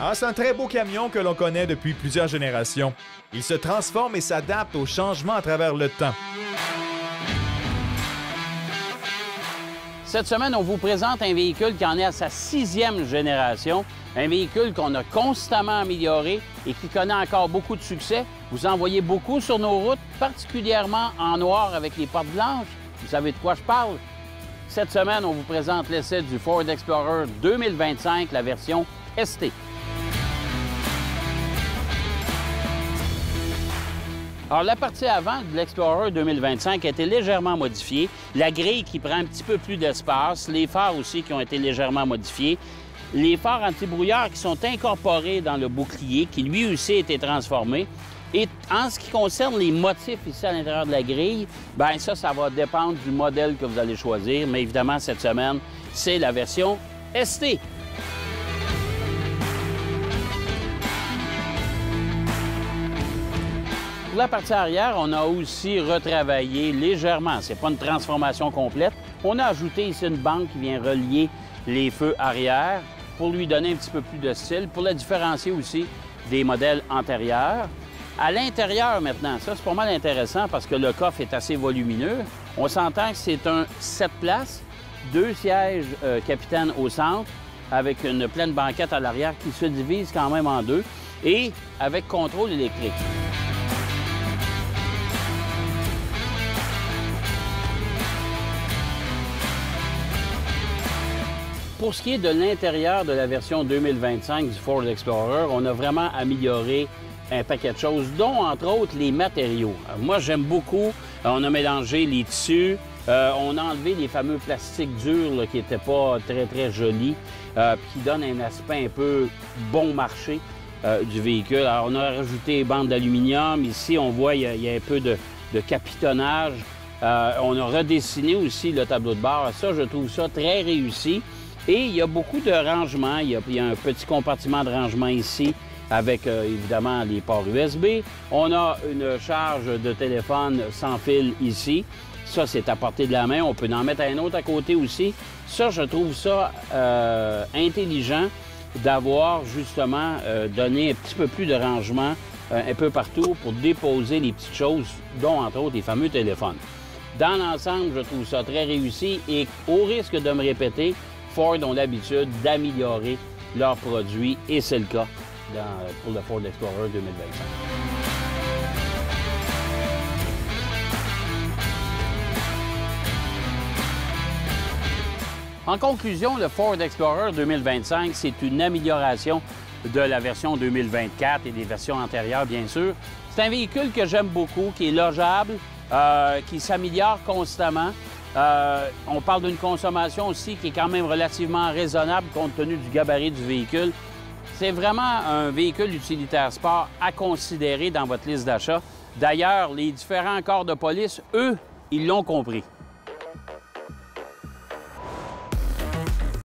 Ah, c'est un très beau camion que l'on connaît depuis plusieurs générations. Il se transforme et s'adapte aux changements à travers le temps. Cette semaine, on vous présente un véhicule qui en est à sa 6e génération. Un véhicule qu'on a constamment amélioré et qui connaît encore beaucoup de succès. Vous en voyez beaucoup sur nos routes, particulièrement en noir avec les portes blanches. Vous savez de quoi je parle? Cette semaine, on vous présente l'essai du Ford Explorer 2025, la version ST. Alors, la partie avant de l'Explorer 2025 a été légèrement modifiée. La grille qui prend un petit peu plus d'espace, les phares aussi qui ont été légèrement modifiés, les phares anti-brouillard qui sont incorporés dans le bouclier, qui lui aussi a été transformé. Et en ce qui concerne les motifs ici à l'intérieur de la grille, bien ça va dépendre du modèle que vous allez choisir. Mais évidemment, cette semaine, c'est la version ST. Pour la partie arrière, on a aussi retravaillé légèrement. Ce n'est pas une transformation complète. On a ajouté ici une bande qui vient relier les feux arrière pour lui donner un petit peu plus de style, pour la différencier aussi des modèles antérieurs. À l'intérieur maintenant, ça c'est pas mal intéressant parce que le coffre est assez volumineux. On s'entend que c'est un 7 places, 2 sièges capitaine au centre, avec une pleine banquette à l'arrière qui se divise quand même en deux et avec contrôle électrique. Pour ce qui est de l'intérieur de la version 2025 du Ford Explorer, on a vraiment amélioré un paquet de choses, dont entre autres les matériaux. Moi, j'aime beaucoup. On a mélangé les tissus, on a enlevé les fameux plastiques durs là, qui n'étaient pas très jolis, puis qui donnent un aspect un peu bon marché du véhicule. Alors, on a rajouté les bandes d'aluminium. Ici, on voit il y a un peu de capitonnage. On a redessiné aussi le tableau de bord. Ça, je trouve ça très réussi. Et il y a beaucoup de rangements. Il y a un petit compartiment de rangement ici avec évidemment les ports USB. On a une charge de téléphone sans fil ici. Ça, c'est à portée de la main. On peut en mettre un autre à côté aussi. Ça, je trouve ça intelligent d'avoir justement donné un petit peu plus de rangement un peu partout pour déposer les petites choses, dont entre autres les fameux téléphones. Dans l'ensemble, je trouve ça très réussi et au risque de me répéter, Ford ont l'habitude d'améliorer leurs produits et c'est le cas pour le Ford Explorer 2025. En conclusion, le Ford Explorer 2025, c'est une amélioration de la version 2024 et des versions antérieures, bien sûr. C'est un véhicule que j'aime beaucoup, qui est logeable, qui s'améliore constamment. On parle d'une consommation aussi qui est quand même relativement raisonnable compte tenu du gabarit du véhicule. C'est vraiment un véhicule utilitaire sport à considérer dans votre liste d'achat. D'ailleurs, les différents corps de police, eux, ils l'ont compris.